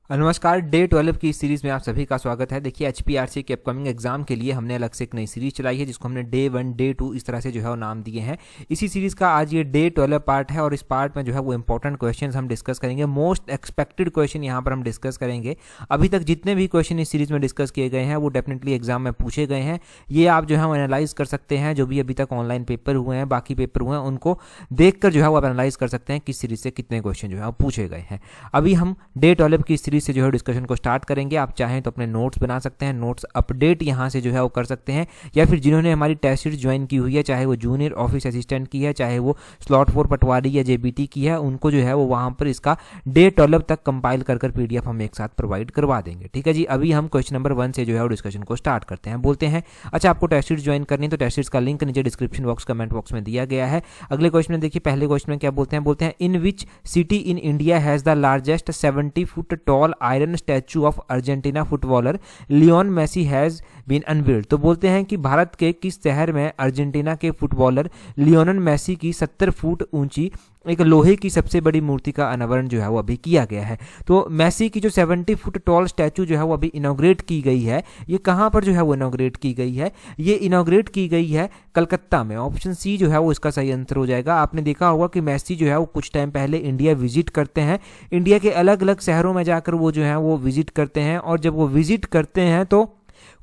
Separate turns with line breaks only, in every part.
नमस्कार। डे 12 की इस सीरीज़ में आप सभी का स्वागत है। देखिए एचपीआरसी के अपकमिंग एग्जाम के लिए हमने अलग से एक नई सीरीज चलाई है जिसको हमने डे 1, डे 2 इस तरह से जो है वो नाम दिए हैं। इसी सीरीज़ का आज ये डे 12 पार्ट है और इस पार्ट में जो है वो इंपॉर्टेंट क्वेश्चन हम डिस्कस करेंगे। मोस्ट एक्सपेक्टेड क्वेश्चन यहाँ पर हम डिस्कस करेंगे। अभी तक जितने भी क्वेश्चन इस सीरीज़ में डिस्कस किए गए हैं वो डेफिनेटली एग्जाम में पूछे गए हैं। ये आप जो है वो एनालाइज कर सकते हैं। जो भी अभी तक ऑनलाइन पेपर हुए हैं, बाकी पेपर हुए हैं, उनको देखकर जो है वो आप एनालाइज कर सकते हैं किस सीरीज़ से कितने क्वेश्चन जो है वो पूछे गए हैं। अभी हम डे 12 की सीरीज से जो है डिस्कशन को स्टार्ट करेंगे। आप चाहें तो अपने नोट्स बना सकते हैं, नोट्स अपडेट यहाँ से जो है वो कर सकते हैं, या फिर जिन्होंने हमारी टेस्ट सीरीज ज्वाइन की हुई है, चाहे वो जूनियर ऑफिस असिस्टेंट की है, चाहे वो स्लॉट 4 पटवारी या जेबीटी की है, उनको जो है वो वहाँ पर इसका डे 12 तक कंपाइल कर पीडीएफ हम एक साथ प्रोवाइड करवा देंगे। ठीक है जी। अभी हम क्वेश्चन नंबर 1 से जो है वो डिस्कशन को स्टार्ट करते हैं। बोलते हैं अच्छा आपको टेस्ट सीरीज ज्वाइन करनी है तो टेस्ट सीरीज का लिंक नीचे डिस्क्रिप्शन बॉक्स कमेंट बॉक्स में दिया गया है। अगले क्वेश्चन में देखिए, पहले क्वेश्चन में क्या बोलते हैं in which city in India has the largest 70 foot tall iron statue of Argentina footballer Lionel Messi has been unveiled. तो बोलते हैं कि भारत के किस शहर में अर्जेंटीना के फुटबॉलर लियोनल मेसी की 70 फुट ऊंची एक लोहे की सबसे बड़ी मूर्ति का अनावरण जो है वो अभी किया गया है। तो मेसी की जो 70 फुट टॉल स्टैचू जो है वो अभी इनॉग्रेट की गई है। ये कहाँ पर जो है वो इनॉग्रेट की गई है? ये इनॉग्रेट की गई है कलकत्ता में। ऑप्शन सी जो है वो इसका सही आंसर हो जाएगा। आपने देखा होगा कि मेसी जो है वो कुछ टाइम पहले इंडिया विजिट करते हैं। इंडिया के अलग अलग शहरों में जाकर वो जो है वो विजिट करते हैं, और जब वो विजिट करते हैं तो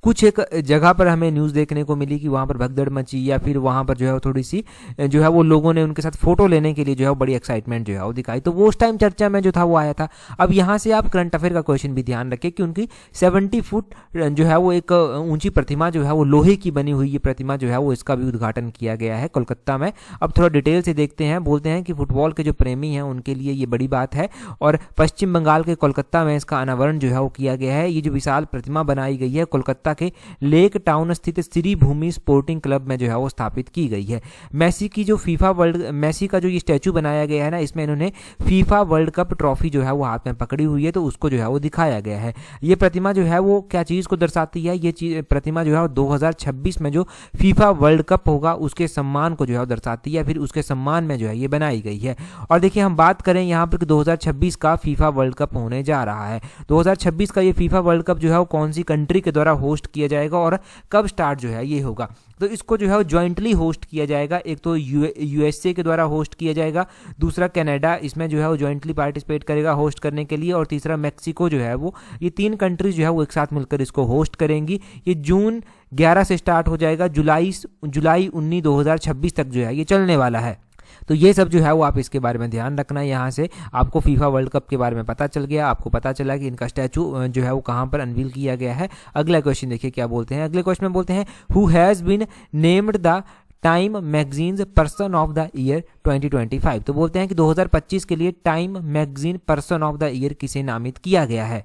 कुछ एक जगह पर हमें न्यूज़ देखने को मिली कि वहाँ पर भगदड़ मची, या फिर वहाँ पर जो है वो थोड़ी सी जो है वो लोगों ने उनके साथ फोटो लेने के लिए जो है वो बड़ी एक्साइटमेंट जो है वो दिखाई। तो वो उस टाइम चर्चा में जो था वो आया था। अब यहाँ से आप करंट अफेयर का क्वेश्चन भी ध्यान रखें कि उनकी 70 फुट जो है वो एक ऊंची प्रतिमा जो है वो लोहे की बनी हुई ये प्रतिमा जो है वो इसका भी उद्घाटन किया गया है कोलकाता में। अब थोड़ा डिटेल से देखते हैं। बोलते हैं कि फुटबॉल के जो प्रेमी हैं उनके लिए ये बड़ी बात है, और पश्चिम बंगाल के कोलकाता में इसका अनावरण जो है वो किया गया है। ये जो विशाल प्रतिमा बनाई गई है कोलकाता के लेक टाउन स्थित श्री भूमि स्पोर्टिंग क्लब में जो है वो स्थापित की गई है। मेसी का जो ये स्टैचू बनाया गया है ना, इसमें इन्होंने फीफा वर्ल्ड कप ट्रॉफी जो है वो हाथ में पकड़ी हुई है, तो उसको जो है वो दिखाया गया है। ये प्रतिमा जो है वो क्या चीज़ को दर्शाती है? ये प्रतिमा जो है 2026 में जो फीफा वर्ल्ड कप होगा उसके सम्मान को जो है वो दर्शाती है, फिर उसके सम्मान में जो है ये बनाई गई है। और देखिए हम बात करें यहाँ पर 2026 का फीफा वर्ल्ड कप होने जा रहा है। 2026 का ये फीफा वर्ल्ड कप जो है वो कौन सी कंट्री के द्वारा होस्ट किया जाएगा और कब स्टार्ट जो है ये होगा? तो इसको जो है वो ज्वाइंटली होस्ट किया जाएगा। एक तो यूएसए के द्वारा होस्ट किया जाएगा, दूसरा कनाडा इसमें जो है वो ज्वाइंटली पार्टिसिपेट करेगा होस्ट करने के लिए, और तीसरा मैक्सिको जो है वो, ये 3 कंट्रीज जो है वो एक साथ मिलकर इसको होस्ट करेंगी। ये जून 11 से स्टार्ट हो जाएगा, जुलाई 19 2026 तक जो है ये चलने वाला है। तो ये सब जो है वो आप इसके बारे में ध्यान रखना है। यहाँ से आपको फीफा वर्ल्ड कप के बारे में पता चल गया, आपको पता चला कि इनका स्टैचू जो है वो कहाँ पर अनवील किया गया है। अगला क्वेश्चन देखिए क्या बोलते हैं। अगले क्वेश्चन में बोलते हैं who has been named the Time magazine person of the year 2025। तो बोलते हैं कि 2025 के लिए Time magazine person of the year किसे नामित किया गया है?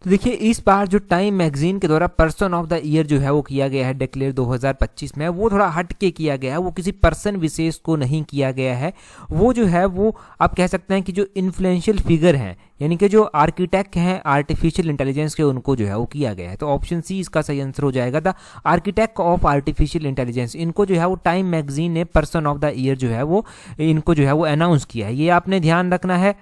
तो देखिए इस बार जो टाइम मैगजीन के द्वारा पर्सन ऑफ द ईयर जो है वो किया गया है डिक्लेयर 2025 में, वो थोड़ा हट के किया गया है। वो किसी पर्सन विशेष को नहीं किया गया है। वो जो है वो आप कह सकते हैं कि जो इन्फ्लुएंशियल फिगर हैं, यानी कि जो आर्किटेक्ट हैं आर्टिफिशियल इंटेलिजेंस के, उनको जो है वो किया गया है। तो ऑप्शन सी इसका सही आंसर हो जाएगा, the architect of artificial intelligence. इनको जो है वो टाइम मैगजीन ने पर्सन ऑफ द ईयर जो है वो इनको जो है वो अनाउंस किया है। ये आपने ध्यान रखना है।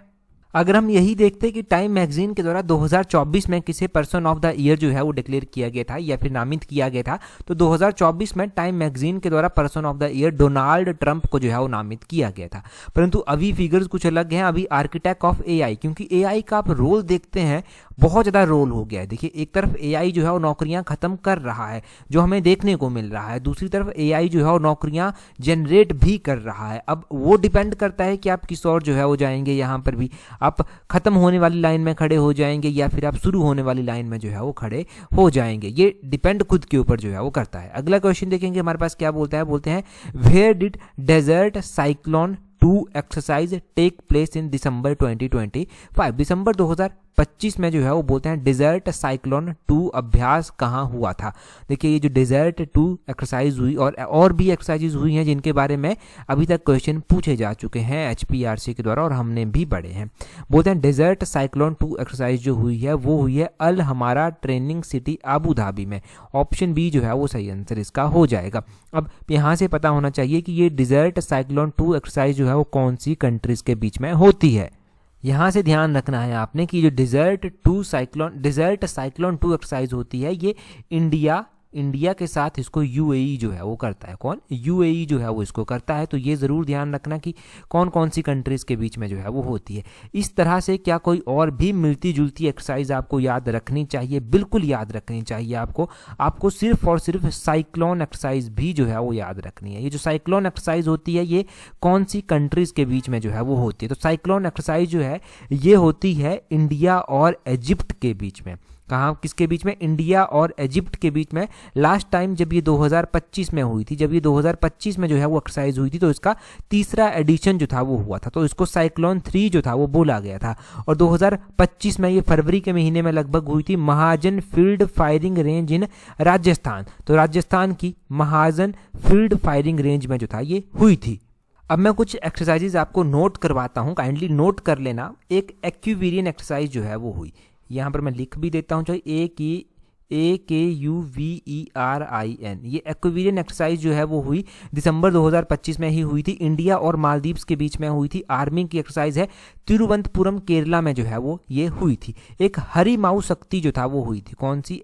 अगर हम यही देखते हैं कि टाइम मैगजीन के द्वारा 2024 में किसे पर्सन ऑफ द ईयर जो है वो डिक्लेयर किया गया था या फिर नामित किया गया था, तो 2024 में टाइम मैगजीन के द्वारा person of the year Donald Trump को जो है वो नामित किया गया था। परंतु अभी फिगर्स कुछ अलग हैं। अभी आर्किटेक्ट ऑफ एआई, क्योंकि एआई का आप रोल देखते हैं बहुत ज़्यादा रोल हो गया है। देखिए एक तरफ एआई जो है वो नौकरियां खत्म कर रहा है जो हमें देखने को मिल रहा है, दूसरी तरफ एआई जो है वो नौकरियां जनरेट भी कर रहा है। अब वो डिपेंड करता है कि आप किस और जो है वो जाएंगे। यहाँ पर भी आप खत्म होने वाली लाइन में खड़े हो जाएंगे या फिर आप शुरू होने वाली लाइन में जो है वो खड़े हो जाएंगे। ये डिपेंड खुद के ऊपर जो है वो करता है। अगला क्वेश्चन देखेंगे हमारे पास क्या बोलता है। बोलते हैं where did desert cyclone 2 exercise take place in December 2025। दिसंबर 2025 में जो है वो बोलते हैं डेजर्ट साइक्लोन 2 अभ्यास कहाँ हुआ था। देखिए ये जो डेजर्ट 2 एक्सरसाइज हुई और भी एक्सरसाइजेज हुई हैं जिनके बारे में अभी तक क्वेश्चन पूछे जा चुके हैं एचपीआरसी के द्वारा और हमने भी पढ़े हैं। बोलते हैं डेजर्ट साइक्लोन 2 एक्सरसाइज जो हुई है वो हुई है अल हमारा ट्रेनिंग सिटी आबू धाबी में। ऑप्शन बी जो है वो सही आंसर इसका हो जाएगा। अब यहाँ से पता होना चाहिए कि ये डेजर्ट साइक्लोन 2 एक्सरसाइज जो है वो कौन सी कंट्रीज के बीच में होती है। यहाँ से ध्यान रखना है आपने कि जो डिजर्ट साइक्लोन 2 एक्सरसाइज होती है ये इंडिया के साथ इसको यूएई जो है वो करता है। कौन? यूएई जो है वो इसको करता है। तो ये ज़रूर ध्यान रखना कि कौन कौन सी कंट्रीज़ के बीच में जो है वो होती है। इस तरह से क्या कोई और भी मिलती जुलती एक्सरसाइज आपको याद रखनी चाहिए? बिल्कुल याद रखनी चाहिए आपको सिर्फ और सिर्फ साइक्लोन एक्सरसाइज भी जो है वो याद रखनी है। ये जो साइक्लोन एक्सरसाइज होती है ये कौन सी कंट्रीज़ के बीच में जो है वो होती है? तो साइक्लोन एक्सरसाइज जो है ये होती है इंडिया और इजिप्ट के बीच में। कहाँ, किसके बीच में? इंडिया और इजिप्ट के बीच में। लास्ट टाइम जब ये 2025 में हुई थी, जब ये 2025 में जो है वो एक्सरसाइज हुई थी, तो इसका तीसरा एडिशन जो था वो हुआ था, तो इसको साइक्लोन 3 जो था वो बोला गया था। और 2025 में ये फरवरी के महीने में लगभग हुई थी Mahajan field firing range in Rajasthan. तो राजस्थान की महाजन फील्ड फायरिंग रेंज में जो था ये हुई थी। अब मैं कुछ एक्सरसाइजेज आपको नोट करवाता हूँ, काइंडली नोट कर लेना। एक एक्यूवेरियन एक्सरसाइज जो है वो हुई, यहाँ पर मैं लिख भी देता हूँ, चाहे AKUVERIN। ये एक्वेरियन एक्सरसाइज जो है वो हुई दिसंबर 2025 में ही हुई थी। इंडिया और मालदीव्स के बीच में हुई थी। आर्मी की एक्सरसाइज है, तिरुवनंतपुरम केरला में जो है वो ये हुई थी। एक हरिमाऊ शक्ति जो था वो हुई थी। कौन सी?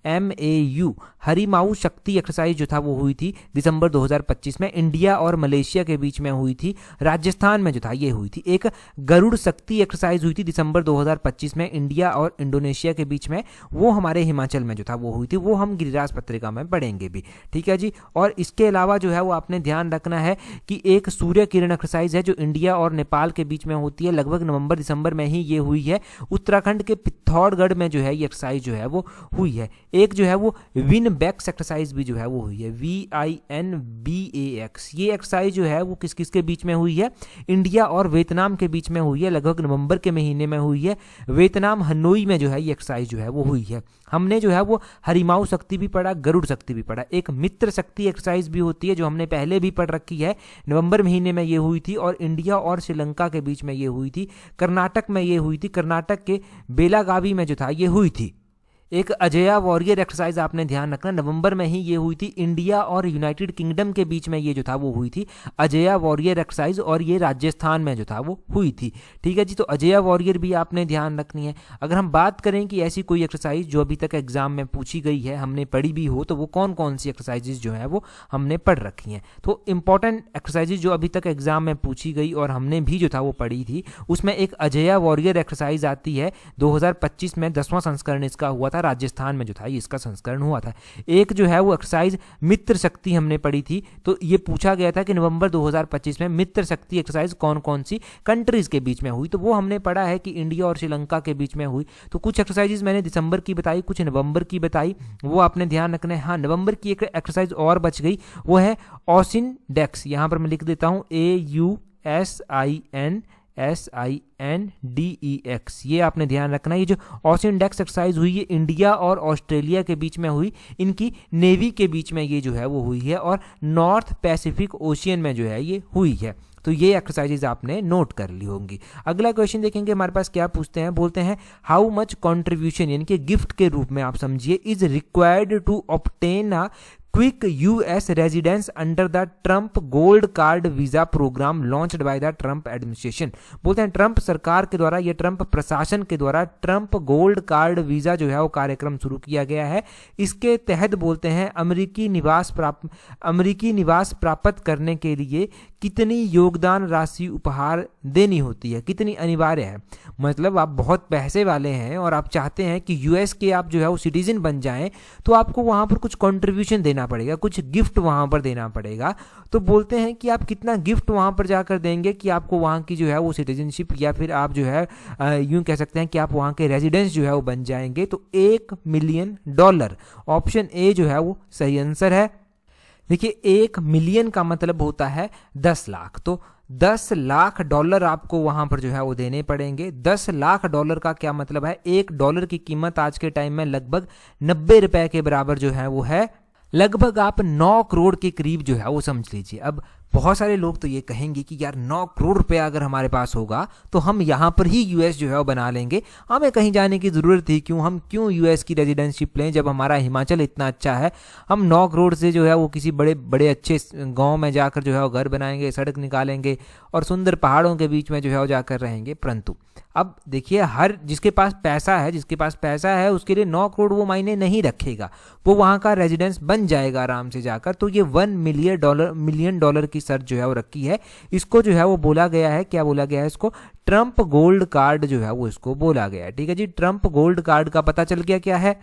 HARIMAU हरिमाऊ शक्ति एक्सरसाइज जो था वो हुई थी दिसंबर 2025 में। इंडिया और मलेशिया के बीच में हुई थी, राजस्थान में जो था ये हुई थी। एक गरुड़ शक्ति एक्सरसाइज हुई थी दिसंबर 2025 में इंडिया और इंडोनेशिया के बीच में, वो हमारे हिमाचल में जो था वो हुई थी। वो हम गिरिराज पत्रिका में पढ़ेंगे भी, ठीक है जी। और इसके अलावा जो है वो आपने ध्यान रखना है कि एक सूर्य किरण एक्सरसाइज है जो इंडिया और नेपाल के बीच में होती है, लगभग नवंबर दिसंबर में ही ये हुई है। उत्तराखंड के पिथौरागढ़ में जो है ये एक्सरसाइज जो है वो हुई है। एक जो है वो विन बैक्स एक्सरसाइज भी जो है वो हुई है, VINBAX। ये एक्सरसाइज जो है वो किस किस के बीच में हुई है? इंडिया और वियतनाम के बीच में हुई है, लगभग नवंबर के महीने में हुई है। वियतनाम हनोई में जो है ये एक्सरसाइज जो है वो हुई है। हमने जो है वो हरिमाऊ शक्ति भी पढ़ा, गरुड़ शक्ति भी पढ़ा। एक मित्र शक्ति एक्सरसाइज भी होती है जो हमने पहले भी पढ़ रखी है, नवंबर महीने में ये हुई थी और इंडिया और श्रीलंका के बीच में ये हुई थी। कर्नाटक में ये हुई थी, कर्नाटक के बेलागावी में जो था ये हुई थी। एक अजया वॉरियर एक्सरसाइज आपने ध्यान रखना, नवंबर में ही ये हुई थी। इंडिया और यूनाइटेड किंगडम के बीच में ये जो था वो हुई थी अजया वॉरियर एक्सरसाइज, और ये राजस्थान में जो था वो हुई थी, ठीक है जी। तो अजया वॉरियर भी आपने ध्यान रखनी है। अगर हम बात करें कि ऐसी कोई एक्सरसाइज जो अभी तक एग्जाम में पूछी गई है, हमने पढ़ी भी हो, तो वो कौन कौन सी एक्सरसाइजेज जो है वो हमने पढ़ रखी हैं। तो इंपॉर्टेंट एक्सरसाइजेज जो अभी तक एग्जाम में पूछी गई और हमने भी जो था वो पढ़ी थी, उसमें एक अजया वॉरियर एक्सरसाइज आती है। 2025 में 10वां संस्करण इसका हुआ था, राजस्थान में जो था ये इसका संस्करण हुआ था। एक जो है वो एक्सरसाइज मित्र शक्ति हमने पढ़ी थी, तो ये पूछा गया था कि नवंबर 2025 में मित्र शक्ति एक्सरसाइज कौन कौन सी कंट्रीज के बीच में हुई, तो वो हमने पढ़ा है कि इंडिया और श्रीलंका के बीच में हुई। तो कुछ एक्सरसाइजेज मैंने दिसंबर की बताई, कुछ नवंबर की बताई, वो आपने ध्यान रखना है। हाँ, नवंबर की एक एक्सरसाइज और बच गई, वो है ऑसिन डेक्स। यहां पर मैं लिख देता हूं AUSINDEX। ये आपने ध्यान रखना। ये जो ऑसिन डेक्स एक्सरसाइज हुई है इंडिया और ऑस्ट्रेलिया के बीच में हुई, इनकी नेवी के बीच में ये जो है वो हुई है, और नॉर्थ पैसिफिक ओशियन में जो है ये हुई है। तो ये एक्सरसाइजेज आपने नोट कर ली होंगी। अगला क्वेश्चन देखेंगे हमारे पास क्या पूछते हैं, बोलते हैं हाउ मच कंट्रीब्यूशन, यानी कि गिफ्ट के रूप में आप समझिए, is required to obtain a quick US residence under the Trump gold card visa program launched by the Trump administration. बोलते हैं ट्रंप सरकार के द्वारा, ये ट्रंप प्रशासन के द्वारा ट्रंप गोल्ड कार्ड वीजा जो है वो कार्यक्रम शुरू किया गया है। इसके तहत बोलते हैं अमेरिकी निवास प्राप्त करने के लिए कितनी योगदान राशि उपहार देनी होती है, कितनी अनिवार्य है। मतलब आप बहुत पैसे वाले हैं और आप चाहते हैं कि US के आप जो है वो सिटीजन बन जाएं, तो आपको वहां पर कुछ कंट्रीब्यूशन देना पड़ेगा, कुछ गिफ्ट वहां पर देना पड़ेगा। तो बोलते हैं कि आप कितना गिफ्ट वहां पर जाकर देंगे कि आपको वहां की जो है वो सिटीजनशिप, या फिर आप जो है यूं कह सकते हैं कि आप वहां के रेजिडेंस जो है वो बन जाएंगे। तो $1 मिलियन, ऑप्शन ए जो है वो सही आंसर है। देखिए, $1 मिलियन का मतलब होता है 10 लाख, तो $10 लाख आपको वहां पर जो है वो देने पड़ेंगे। $10 लाख का क्या मतलब है? $1 की कीमत आज के टाइम में लगभग 90 रुपए के बराबर जो है वो है। लगभग आप 9 करोड़ के करीब जो है वो समझ लीजिए। अब बहुत सारे लोग तो ये कहेंगे कि यार 9 करोड़ रुपया अगर हमारे पास होगा तो हम यहाँ पर ही यूएस जो है वो बना लेंगे, हमें कहीं जाने की ज़रूरत ही क्यों, हम क्यों यूएस की रेजिडेंशिप लें जब हमारा हिमाचल इतना अच्छा है। हम 9 करोड़ से जो है वो किसी बड़े बड़े अच्छे गाँव में जाकर जो है वो घर बनाएंगे, सड़क निकालेंगे और सुंदर पहाड़ों के बीच में जो है वो जाकर रहेंगे। परंतु अब देखिए, हर जिसके पास पैसा है उसके लिए 9 करोड़ वो मायने नहीं रखेगा, वो वहाँ का रेजिडेंस बन जाएगा आराम से जाकर। तो ये 1 मिलियन डॉलर की शर्त जो है वो रखी है। इसको जो है वो बोला गया है, क्या बोला गया है इसको, ट्रम्प गोल्ड कार्ड जो है वो इसको बोला गया है। ठीक है जी, ट्रम्प गोल्ड कार्ड का पता चल गया क्या है।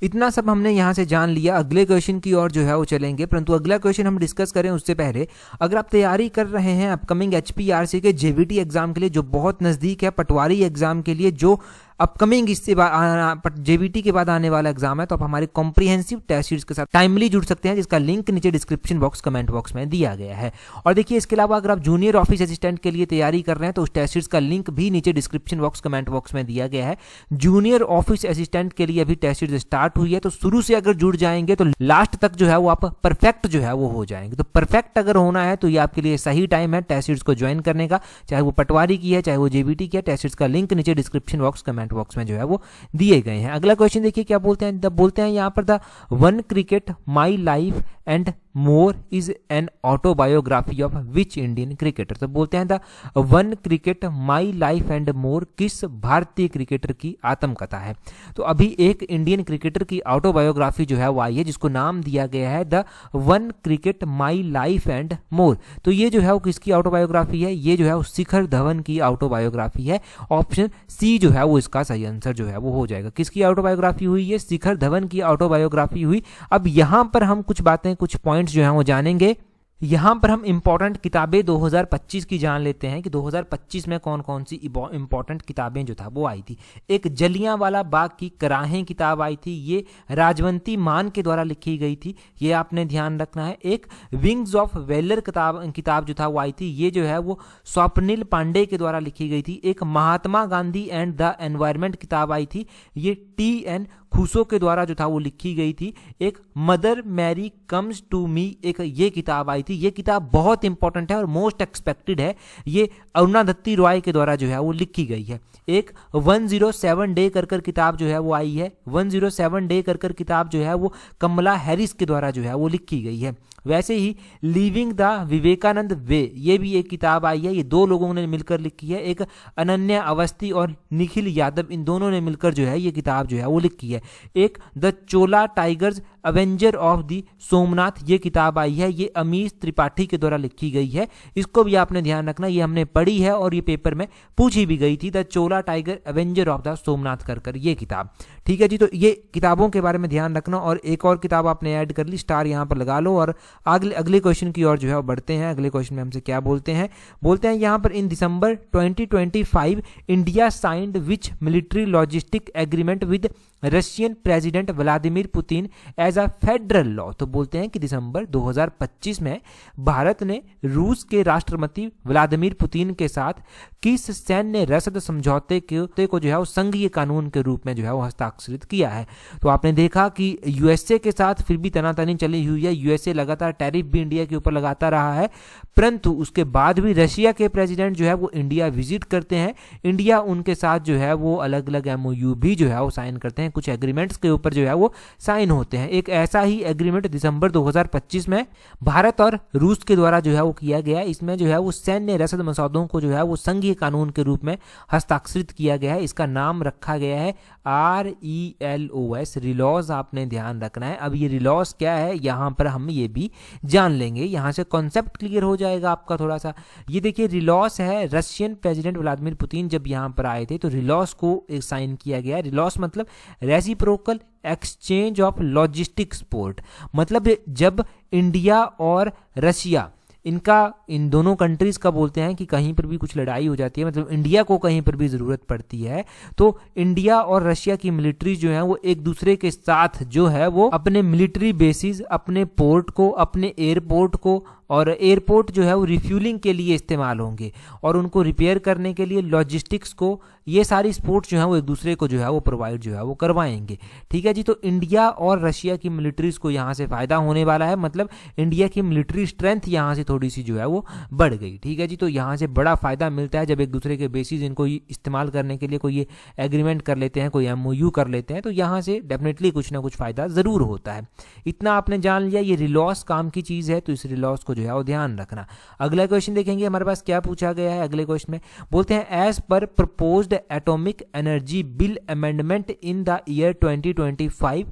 इतना सब हमने यहाँ से जान लिया। अगले क्वेश्चन की ओर जो है वो चलेंगे, परंतु अगला क्वेश्चन हम डिस्कस करें उससे पहले, अगर आप तैयारी कर रहे हैं अपकमिंग HPRC के JVT एग्जाम के लिए जो बहुत नज़दीक है, पटवारी एग्जाम के लिए जो अपकमिंग इससे JVT के बाद आने वाला एग्जाम है, तो आप हमारे कॉम्प्रिहेंसिव टेस्ट सीरीज के साथ टाइमली जुड़ सकते हैं, जिसका लिंक नीचे डिस्क्रिप्शन बॉक्स कमेंट बॉक्स में दिया गया है। और देखिए, इसके अलावा अगर आप जूनियर ऑफिस असिस्टेंट के लिए तैयारी कर रहे हैं तो उस टेस्ट सीरीज का लिंक भी नीचे डिस्क्रिप्शन बॉक्स कमेंट बॉक्स में दिया गया है। जूनियर ऑफिस असिस्टेंट के लिए अभी टेस्ट सीरीज स्टार्ट हुई है, तो शुरू से अगर जुड़ जाएंगे तो लास्ट तक जो है वो आप परफेक्ट जो है वो हो जाएंगे। तो परफेक्ट अगर होना है तो ये आपके लिए सही टाइम है टेस्ट सीरीज को ज्वाइन करने का, चाहे वो पटवारी की है चाहे वो JVT की है। टेस्ट सीरीज का लिंक नीचे डिस्क्रिप्शन बॉक्स कमेंट बॉक्स में जो है वो दिए गए हैं। अगला क्वेश्चन देखिए क्या बोलते हैं, बोलते हैं यहाँ पर the one cricket my life and more is an autobiography of which Indian cricketer. तो बोलते हैं the one cricket my life and more किस भारतीय क्रिकेटर की आत्मकथा है। तो अभी एक इंडियन क्रिकेटर की ऑटोबायोग्राफी जो है वो आई है, जिसको नाम दिया गया है the one cricket my life and more. तो ये जो है वो किसकी ऑटोबायोग्राफी है, ये जो है वो शिखर धवन की ऑटोबायोग्राफी है। ऑप्शन सी जो है वो इसका सही आंसर जो है वो हो जाएगा। किसकी ऑटोबायोग्राफी हुई है, शिखर धवन की ऑटोबायोग्राफी हुई। अब यहाँ पर हम कुछ बातें, कुछ पॉइंट्स जो है वो जानेंगे। यहाँ पर हम इंपॉर्टेंट किताबें 2025 की जान लेते हैं कि 2025 में कौन कौन सी इंपॉर्टेंट किताबें जो था वो आई थी। एक जलियांवाला बाग की कराहें किताब आई थी, ये राजवंती मान के द्वारा लिखी गई थी, ये आपने ध्यान रखना है। एक विंग्स ऑफ वेलर किताब जो था वो आई थी, ये जो है वो स्वप्निल पांडे के द्वारा लिखी गई थी। एक Mahatma Gandhi and the environment किताब आई थी, ये TN खुशो के द्वारा जो था वो लिखी गई थी। एक mother Mary comes to me एक ये किताब आई थी, ये किताब बहुत इंपॉर्टेंट है और मोस्ट एक्सपेक्टेड है, ये अरुणाधत्ती रॉय के द्वारा जो है वो लिखी गई है। एक 107 डे कर किताब जो है वो आई है, 107 डे कर किताब जो है वो कमला हैरिस के द्वारा जो है वो लिखी गई है। वैसे ही लिविंग द विवेकानंद वे, ये भी एक किताब आई है, ये दो लोगों ने मिलकर लिखी है। एक अनन्या अवस्थी और निखिल यादव, इन दोनों ने मिलकर जो है ये किताब जो है वो लिखी है। एक the Chola tigers Avenger of the Somnath, ये किताब आई है, ये अमीश त्रिपाठी के द्वारा लिखी गई है। इसको भी आपने ध्यान रखना, ये हमने पढ़ी है और ये पेपर में पूछी भी गई थी, the Chola tiger Avenger of the Somnath कर ये किताब। ठीक है जी, तो ये किताबों के बारे में ध्यान रखना। और एक और किताब आपने ऐड कर ली, स्टार यहाँ पर लगा लो। और अगले क्वेश्चन की ओर जो है वो बढ़ते हैं। अगले क्वेश्चन में हमसे क्या बोलते हैं यहाँ पर, in December 2025 India signed which military logistic agreement with Russian president Vladimir Putin as a federal law. तो बोलते हैं कि दिसंबर 2025 में भारत ने रूस के राष्ट्रपति व्लादिमीर पुतिन के साथ किस सैन्य रसद समझौते को जो है वो संघीय कानून के रूप में जो है वो हस्ताक्षरित किया है। तो आपने देखा कि यूएसए के साथ फिर भी तनातनी चली हुई है, यूएसए लगातार टैरिफ भी इंडिया के ऊपर लगाता रहा है, परंतु उसके बाद भी रशिया के प्रेसिडेंट जो है वो इंडिया विजिट करते हैं, इंडिया उनके साथ जो है वो अलग अलग MOU भी जो है वो साइन करते हैं, कुछ एग्रीमेंट्स के ऊपर जो है वो साइन होते हैं। एक ऐसा ही एग्रीमेंट दिसंबर 2025 में भारत और रूस के द्वारा जो है वो किया गया। इसमें जो है वो सैन्य रसद मसौदों को जो है वो संघीय कानून के रूप में हस्ताक्षरित किया गया है। इसका नाम रखा गया है RELOS, रिलॉस, आपने ध्यान रखना है। अब ये रिलॉस क्या है यहाँ पर हम ये भी जान लेंगे, यहाँ से कॉन्सेप्ट क्लियर हो जाएगा आपका थोड़ा सा। ये देखिए रिलॉस है, रशियन प्रेसिडेंट व्लादिमीर पुतिन जब यहाँ पर आए थे तो रिलॉस को एक साइन किया गया। रिलॉस मतलब reciprocal exchange of logistic support, मतलब जब इंडिया और रशिया इन दोनों कंट्रीज का बोलते हैं कि कहीं पर भी कुछ लड़ाई हो जाती है, मतलब इंडिया को कहीं पर भी ज़रूरत पड़ती है, तो इंडिया और रशिया की मिलिट्री जो है वो एक दूसरे के साथ जो है वो अपने मिलिट्री बेसिस, अपने पोर्ट को, अपने एयरपोर्ट को और एयरपोर्ट जो है वो रिफ्यूलिंग के लिए इस्तेमाल होंगे, और उनको रिपेयर करने के लिए लॉजिस्टिक्स को ये सारी स्पोर्ट्स जो है वो एक दूसरे को जो है वो प्रोवाइड जो है वो करवाएंगे। ठीक है जी, तो इंडिया और रशिया की मिलिट्रीज को यहाँ से फ़ायदा होने वाला है, मतलब इंडिया की मिलिट्री स्ट्रेंथ यहाँ से थोड़ी सी जो है वो बढ़ गई। ठीक है जी, तो यहाँ से बड़ा फ़ायदा मिलता है जब एक दूसरे के बेसिस इनको इस्तेमाल करने के लिए कोई ये एग्रीमेंट कर लेते हैं, कोई MOU कर लेते हैं, तो यहाँ से डेफिनेटली कुछ ना कुछ फ़ायदा ज़रूर होता है। इतना आपने जान लिया, ये रिलॉस काम की चीज़ है, तो इस रिलॉस को जो है वो ध्यान रखना। अगला क्वेश्चन देखेंगे हमारे पास क्या पूछा गया है। अगले क्वेश्चन में बोलते हैं as per proposed atomic energy bill amendment in the year 2025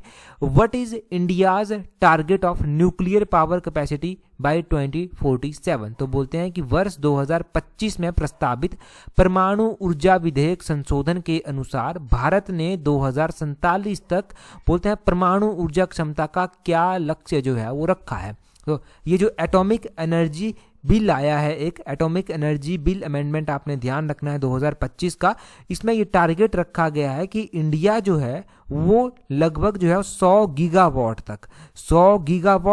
what is India's target of nuclear power capacity by 2047। तो बोलते हैं कि वर्ष 2025 में प्रस्तावित परमाणु ऊर्जा विधेयक संशोधन के अनुसार भारत ने 2047 तक बोलते हैं परमाणु ऊर्जा क्षमता का क्या लक्ष्य जो है वो रखा है। तो ये जो एटॉमिक एनर्जी बिल आया है, एक एटॉमिक एनर्जी बिल अमेंडमेंट आपने ध्यान रखना है 2025 का, इसमें ये टारगेट रखा गया है कि इंडिया जो है वो लगभग जो है 100 गीगावाट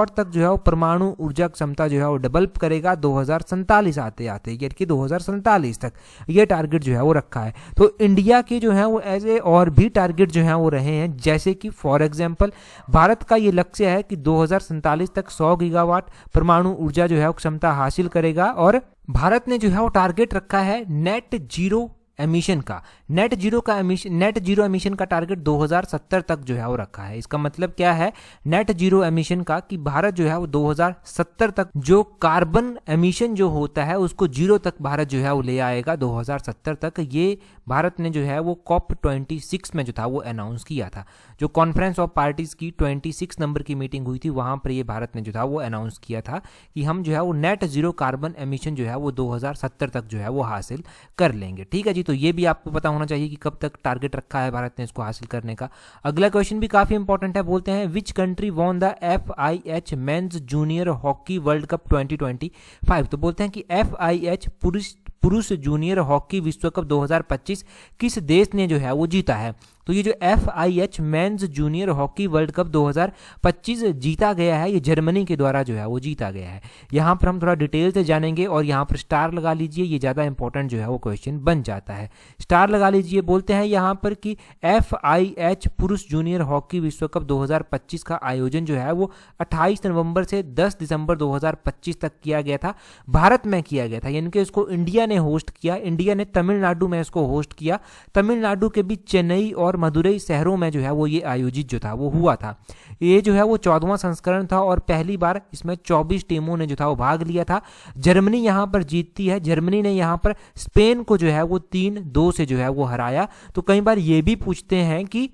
तक जो है वो परमाणु ऊर्जा क्षमता जो है वो डेवलप करेगा 2047 आते आते, यानी कि 2047 तक ये टारगेट जो है वो रखा है। तो इंडिया के जो है वो ऐसे और भी टारगेट जो है वो रहे हैं, जैसे कि फॉर एग्जांपल भारत का ये लक्ष्य है कि 2047 तक 100 गीगावाट परमाणु ऊर्जा जो है वो क्षमता हासिल करेगा, और भारत ने जो है वो टारगेट रखा है नेट जीरो एमिशन का, नेट जीरो एमिशन का टारगेट 2070 तक जो है वो रखा है। इसका मतलब क्या है नेट जीरो एमिशन का, कि भारत जो है वो 2070 तक जो कार्बन एमिशन जो होता है उसको जीरो तक भारत जो है वो ले आएगा 2070 तक। ये भारत ने जो है वो COP26 में जो था वो अनाउंस किया था, जो कॉन्फ्रेंस ऑफ पार्टीज की 26 नंबर की मीटिंग हुई थी, वहां पर ये भारत ने जो था वो अनाउंस किया था कि हम जो है वो नेट जीरो कार्बन एमिशन जो है वो 2070 तक जो है वो हासिल कर लेंगे। ठीक है जी, तो ये भी आपको पता होना चाहिए कि कब तक टारगेट रखा है भारत ने इसको हासिल करने का। अगला क्वेश्चन भी काफी इंपॉर्टेंट है, बोलते हैं which country won the FIH mains junior hockey world cup 2025। तो बोलते हैं कि FIH पुरुष जूनियर हॉकी विश्व कप 2025 किस देश ने जो है वो जीता है। तो ये जो FIH mains junior hockey world cup 2025 जीता गया है, ये जर्मनी के द्वारा जो है वो जीता गया है। यहाँ पर हम थोड़ा डिटेल से जानेंगे, और यहाँ पर स्टार लगा लीजिए, ये ज़्यादा इंपॉर्टेंट जो है वो क्वेश्चन बन जाता है। स्टार लगा लीजिए। बोलते हैं यहाँ पर कि FIH पुरुष जूनियर हॉकी विश्व कप 2025 का आयोजन जो है वो 28 नवंबर से 10 दिसंबर 2025 तक किया गया था, भारत में किया गया था, यानी कि इसको इंडिया ने होस्ट किया। इंडिया ने तमिलनाडु में इसको होस्ट किया, तमिलनाडु के बीच चेन्नई और मदुरई शहरों में जो है वो ये आयोजित जो था वो हुआ था। ये जो है वो 14वां संस्करण था, और पहली बार इसमें 24 टीमों ने जो था वो भाग लिया था। जर्मनी यहाँ पर जीतती है, जर्मनी ने यहाँ पर स्पेन को जो है वो 3-2 से जो है वो हराया। तो कई बार ये भी पूछते हैं कि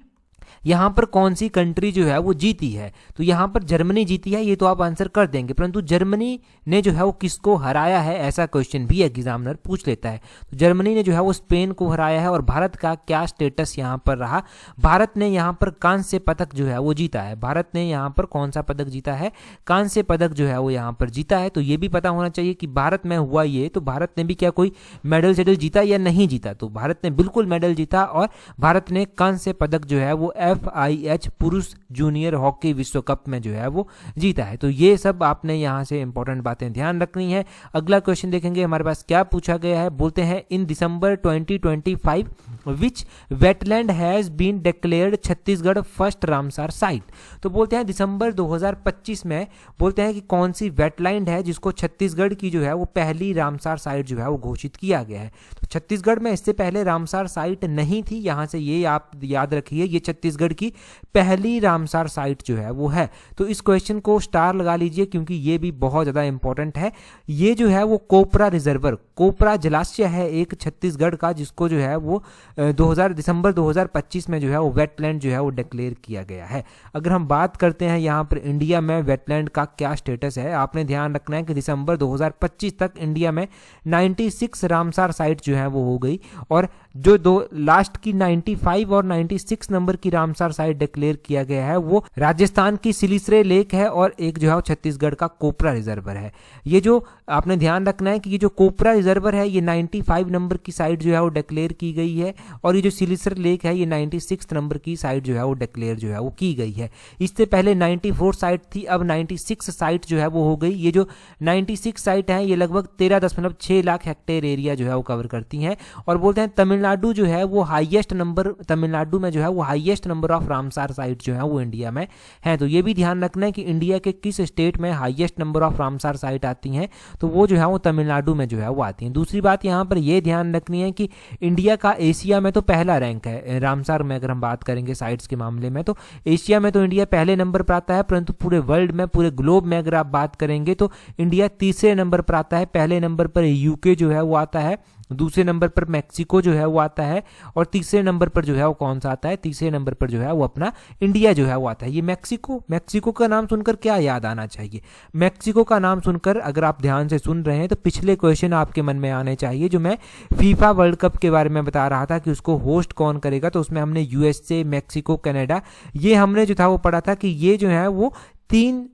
यहाँ पर कौन सी कंट्री जो है वो जीती है, तो यहाँ पर जर्मनी जीती है, ये तो आप आंसर कर देंगे, परंतु जर्मनी ने जो है वो किसको हराया है, ऐसा क्वेश्चन भी एग्जामिनर पूछ लेता है। तो जर्मनी ने जो है वो स्पेन को हराया है। और भारत का क्या स्टेटस यहाँ पर रहा, भारत ने यहाँ पर कांस्य पदक जो है वो जीता है। भारत ने यहाँ पर कौन सा पदक जीता है, कांस्य पदक जो है वो यहाँ पर जीता है। तो ये भी पता होना चाहिए कि भारत में हुआ ये, तो भारत ने भी क्या कोई मेडल शेडल जीता या नहीं जीता। तो भारत ने बिल्कुल मेडल जीता, और भारत ने कांस्य पदक जो है वो FIH पुरुष जूनियर हॉकी विश्व कप में जो है वो जीता है। तो ये सब आपने यहाँ से इंपॉर्टेंट बातें ध्यान रखनी है। अगला क्वेश्चन देखेंगे हमारे पास क्या पूछा गया है। बोलते हैं in December 2025 which wetland has been declared Chhattisgarh first Ramsar site. तो बोलते हैं दिसंबर 2025 में बोलते हैं कि कौन सी वेटलैंड है जिसको छत्तीसगढ़ की जो है वो पहली रामसार साइट जो है वो घोषित किया गया है। तो छत्तीसगढ़ में इससे पहले रामसार साइट नहीं थी, यहाँ से ये आप याद रखिए, ये छत्तीसगढ़ की पहली रामसार साइट जो है वो है। तो इस क्वेश्चन को स्टार लगा लीजिए, क्योंकि ये भी बहुत ज़्यादा इंपॉर्टेंट है। ये जो है वो कोपरा रिजर्वर, कोपरा जलाशय है एक छत्तीसगढ़ का, जिसको जो है वो दिसंबर 2025 में जो है वो वेटलैंड जो है वो डिक्लेयर किया गया है। अगर हम बात करते हैं यहाँ पर इंडिया में वेटलैंड का क्या स्टेटस है, आपने ध्यान रखना है कि दिसंबर 2025 तक इंडिया में 96 रामसार साइट जो है वो हो गई, और जो दो लास्ट की 95 और 96 नंबर की की रामसार साइट डिक्लेयर किया गया है वो राजस्थान की सिलिसरे लेक है और एक जो है वो छत्तीसगढ़ का कोपरा रिजर्वर है। ये जो आपने ध्यान रखना है कि ये जो कोपरा रिजर्वर है ये 95 नंबर की साइट जो है वो डिक्लेयर की गई है और ये जो सिलिसर लेक है ये 96 नंबर की साइट जो है वो डिक्लेयर जो है वो की गई है। इससे पहले 94 साइट थी, अब 96 साइट जो है वो हो गई। ये जो 96 साइट है ये लगभग 13.6 लाख हेक्टेयर एरिया जो है वो कवर करती हैं। और बोलते हैं तमिलनाडु जो है वो हाईएस्ट नंबर, तमिलनाडु में जो है वो highest number of Ramsar site जो है वो इंडिया में है। तो ये भी ध्यान रखना है कि इंडिया के किस स्टेट में highest number of Ramsar site आती हैं, तो वो जो है वो तमिलनाडु में जो है वो आती हैं। दूसरी बात यहाँ पर ये ध्यान रखनी है कि इंडिया का एशिया में तो पहला रैंक है रामसार में। अगर हम बात करेंगे साइट्स के मामले में तो एशिया में तो इंडिया पहले नंबर पर आता है, परंतु पूरे वर्ल्ड में, पूरे ग्लोब में अगर आप बात करेंगे तो इंडिया तीसरे नंबर पर आता है। पहले नंबर पर यूके जो है वो आता है, दूसरे नंबर पर मैक्सिको जो है वो आता है और तीसरे नंबर पर जो है वो कौन सा आता है, तीसरे नंबर पर जो है वो अपना इंडिया जो है वो आता है। ये मैक्सिको का नाम सुनकर क्या याद आना चाहिए? मैक्सिको का नाम सुनकर अगर आप ध्यान से सुन रहे हैं तो पिछले क्वेश्चन आपके मन में आने चाहिए जो मैं फीफा वर्ल्ड कप के बारे में बता रहा था कि उसको होस्ट कौन करेगा। तो उसमें हमने यूएसए, मैक्सिको, कनाडा, ये हमने जो था वो पढ़ा था कि ये जो है वो तीन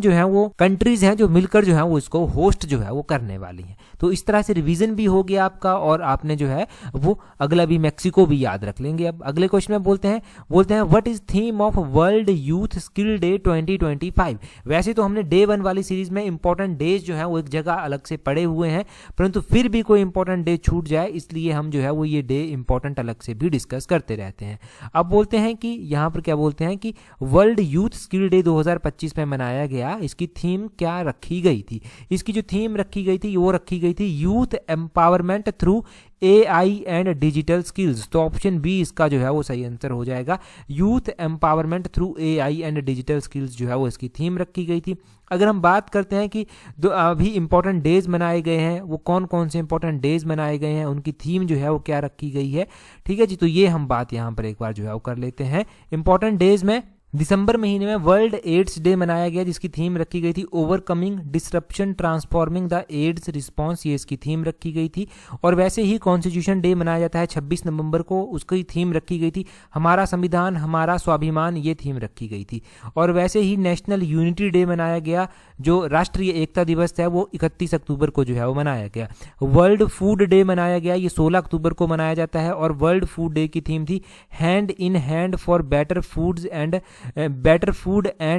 जो है वो कंट्रीज हैं जो मिलकर जो है वो इसको होस्ट जो है वो करने वाली हैं। तो इस तरह से रिवीजन भी हो गया आपका और आपने जो है वो अगला भी मैक्सिको भी याद रख लेंगे। अब अगले क्वेश्चन में बोलते हैं what is theme of world youth skill day 2025। वैसे तो हमने डे 1 वाली सीरीज में इंपॉर्टेंट डेज जो है वो एक जगह अलग से पड़े हुए हैं, परंतु फिर भी कोई इंपॉर्टेंट डे छूट जाए इसलिए हम जो है वो ये डे इंपॉर्टेंट अलग से भी डिस्कस करते रहते हैं। अब बोलते हैं कि यहाँ पर क्या बोलते हैं कि वर्ल्ड यूथ स्किल डे 2025 में मनाया गया, इसकी थीम क्या रखी गई थी? इसकी जो थीम रखी गई थी वो रखी गई थी youth empowerment through AI and digital skills. तो ऑप्शन बी इसका जो है वो सही आंसर हो जाएगा। Youth empowerment through AI and digital skills जो है वो इसकी थीम रखी गई थी। अगर हम बात करते हैं कि अभी इंपॉर्टेंट डेज मनाए गए हैं, वो कौन कौन से इंपॉर्टेंट डेज मनाए गए हैं, उनकी थीम जो है वो क्या रखी गई है, ठीक है जी। तो ये हम बात यहाँ पर एक बार जो है वो कर लेते हैं। इंपॉर्टेंट डेज में दिसंबर महीने में वर्ल्ड एड्स डे मनाया गया जिसकी थीम रखी गई थी overcoming disruption transforming the AIDS response, ये इसकी थीम रखी गई थी। और वैसे ही कॉन्स्टिट्यूशन डे मनाया जाता है 26 नवंबर को, उसकी थीम रखी गई थी हमारा संविधान हमारा स्वाभिमान, ये थीम रखी गई थी। और वैसे ही नेशनल यूनिटी डे मनाया गया, जो राष्ट्रीय एकता दिवस है वो 31 अक्टूबर को जो है वो मनाया गया। वर्ल्ड फूड डे मनाया गया, ये 16 अक्टूबर को मनाया जाता है और वर्ल्ड फूड डे की थीम थी hand in hand for better food and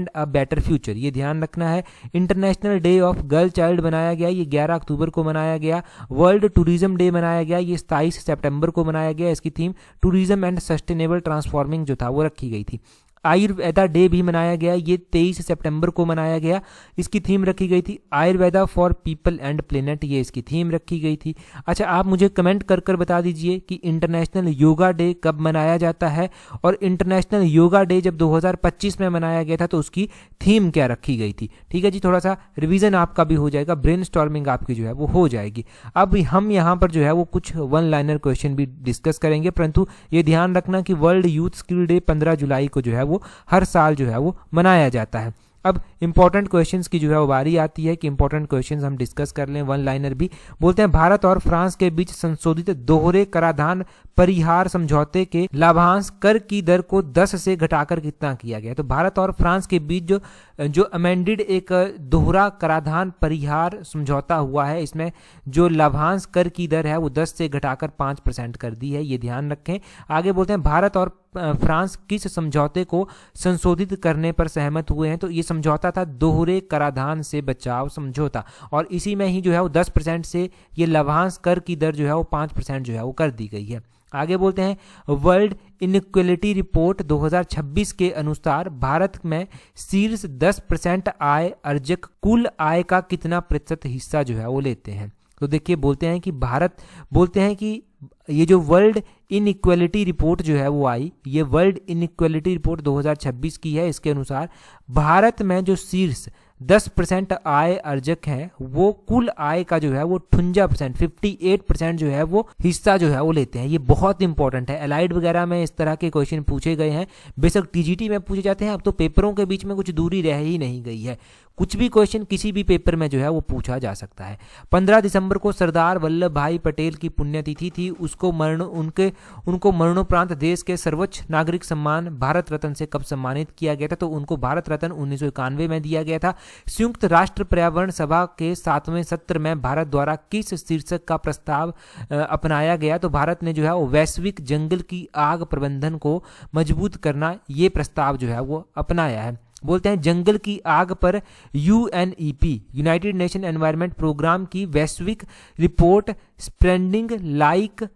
a better future, ये ध्यान रखना है। International day of girl child मनाया गया, ये 11 अक्टूबर को मनाया गया। वर्ल्ड टूरिज्म डे मनाया गया, ये 27 सितंबर को मनाया गया, इसकी theme tourism and sustainable transforming जो था वो रखी गई थी। आयुर्वेदा डे भी मनाया गया, ये 23 सितंबर को मनाया गया, इसकी थीम रखी गई थी Ayurveda for people and planet, ये इसकी थीम रखी गई थी। अच्छा, आप मुझे कमेंट कर कर बता दीजिए कि इंटरनेशनल योगा डे कब मनाया जाता है और इंटरनेशनल योगा डे जब 2025 में मनाया गया था तो उसकी थीम क्या रखी गई थी। ठीक है जी, थोड़ा सा रिवीजन आपका भी हो जाएगा, ब्रेनस्टॉर्मिंग आपकी जो है वो हो जाएगी। अब हम यहाँ पर जो है वो कुछ वन लाइनर क्वेश्चन भी डिस्कस करेंगे, परंतु ये ध्यान रखना कि वर्ल्ड यूथ स्किल डे 15 जुलाई को जो है वो हर साल जो है वो मनाया जाता है। अब इंपॉर्टेंट क्वेश्चंस की जो है वो बारी आती है कि इंपॉर्टेंट क्वेश्चंस हम डिस्कस कर लें, वन लाइनर भी। बोलते हैं भारत और फ्रांस के बीच संशोधित दोहरे कराधान परिहार समझौते के लाभांश कर की दर को 10 से घटाकर कितना किया गया। तो भारत और फ्रांस के बीच जो अमेंडेड एक दोहरा कराधान परिहार समझौता हुआ है, इसमें जो लाभांश कर की दर है वो 10 से घटाकर 5% कर दी है, ये ध्यान रखें। आगे बोलते हैं भारत और फ्रांस किस समझौते को संशोधित करने पर सहमत हुए हैं। तो ये समझौता था दोहरे कराधान से बचाव समझौता, और इसी में ही जो है वो 10% से ये लाभांश कर की दर जो है वो 5% जो है वो कर दी गई है। आगे बोलते हैं वर्ल्ड इनइक्वलिटी रिपोर्ट 2026 के अनुसार भारत में शीर्ष 10% आय अर्जक कुल आय का कितना प्रतिशत हिस्सा जो है वो लेते हैं। तो देखिए, बोलते हैं कि ये जो वर्ल्ड इनइक्वलिटी रिपोर्ट जो है वो आई, ये वर्ल्ड इनइक्वलिटी रिपोर्ट 2026 की है। इसके अनुसार भारत में जो शीर्ष 10% आय अर्जक हैं वो कुल आय का जो है वो 58%, 58% जो है वो हिस्सा जो है वो लेते हैं। ये बहुत इंपॉर्टेंट है, एलाइड वगैरह में इस तरह के क्वेश्चन पूछे गए हैं, बेशक टीजीटी में पूछे जाते हैं, अब तो पेपरों के बीच में कुछ दूरी रह ही नहीं गई है। कुछ भी क्वेश्चन किसी भी पेपर में जो है वो पूछा जा सकता है। 15 दिसंबर को सरदार वल्लभ भाई पटेल की पुण्यतिथि थी। उनको मरणोपरांत देश के सर्वोच्च नागरिक सम्मान भारत रत्न से कब सम्मानित किया गया था? तो उनको भारत रत्न 1991 में दिया गया था। संयुक्त राष्ट्र पर्यावरण सभा के 7वें सत्र में भारत द्वारा किस शीर्षक का प्रस्ताव अपनाया गया? तो भारत ने जो है वो वैश्विक जंगल की आग प्रबंधन को मजबूत करना, ये प्रस्ताव जो है वो अपनाया है। बोलते हैं जंगल की आग पर UNEP United Nation Environment Programme की वैश्विक report spreading like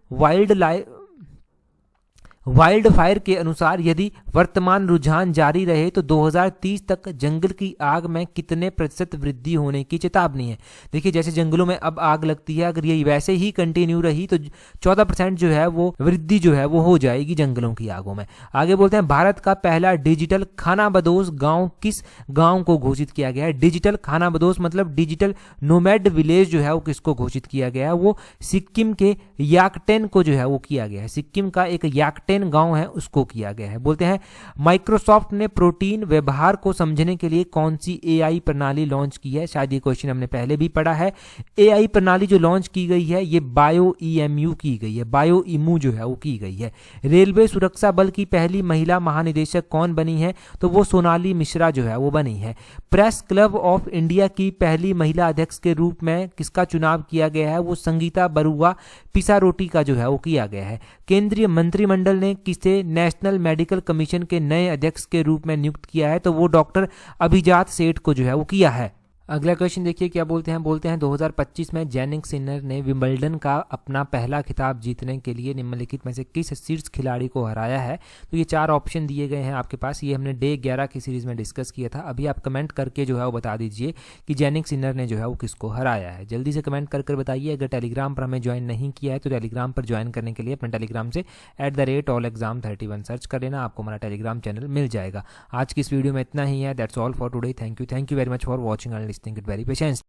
wild fire के अनुसार यदि वर्तमान रुझान जारी रहे तो 2030 तक जंगल की आग में कितने प्रतिशत वृद्धि होने की चेतावनी है। देखिए जैसे जंगलों में अब आग लगती है, अगर ये वैसे ही कंटिन्यू रही तो 14% जो है वो वृद्धि जो है वो हो जाएगी जंगलों की आगों में। आगे बोलते हैं भारत का पहला डिजिटल खानाबदोश गांव किस गांव को घोषित किया गया है? डिजिटल खानाबदोश मतलब डिजिटल नोमैड विलेज जो है वो किसको घोषित किया गया है? वो सिक्किम के याकटेन को जो है वो किया गया है। सिक्किम का एक याकटेन गांव है उसको किया गया है। बोलते हैं माइक्रोसॉफ्ट ने प्रोटीन व्यवहार को समझने के लिए कौन सी एआई प्रणाली लॉन्च की है? शायद ये क्वेश्चन हमने पहले भी पढ़ा है। एआई प्रणाली जो लॉन्च की गई है ये बायोईएमयू की गई है, बायोइमू जो है वो की गई है। रेलवे सुरक्षा बल की पहली महिला महानिदेशक कौन बनी है? तो वो सोनाली मिश्रा जो है वो बनी है। प्रेस क्लब ऑफ इंडिया की पहली महिला अध्यक्ष के रूप में किसका चुनाव किया गया है? वो संगीता बरुआ पिसारोटी का जो है वो किया गया है। केंद्रीय मंत्रिमंडल ने किसे नेशनल मेडिकल कमीशन के नए अध्यक्ष के रूप में नियुक्त किया है? तो वो डॉक्टर अभिजात सेठ को जो है वो किया है। अगला क्वेश्चन देखिए क्या बोलते हैं 2025 में जैनिक सिनर ने विंबलडन का अपना पहला खिताब जीतने के लिए निम्नलिखित में से किस शीर्ष खिलाड़ी को हराया है? तो ये 4 ऑप्शन दिए गए हैं आपके पास। ये हमने डे 11 की सीरीज में डिस्कस किया था। अभी आप कमेंट करके जो है वो बता दीजिए कि जैनिक सिनर ने जो है वो किसको हराया है। जल्दी से कमेंट कर बताइए। अगर टेलीग्राम पर हमें ज्वाइन नहीं किया है तो टेलीग्राम पर ज्वाइन करने के लिए अपने टेलीग्राम से @allexam31 सर्च कर लेना, आपको हमारा टेलीग्राम चैनल मिल जाएगा। आज की इस वीडियो में इतना ही है। That's all for today. Thank you very much for watching and listening it very patiently.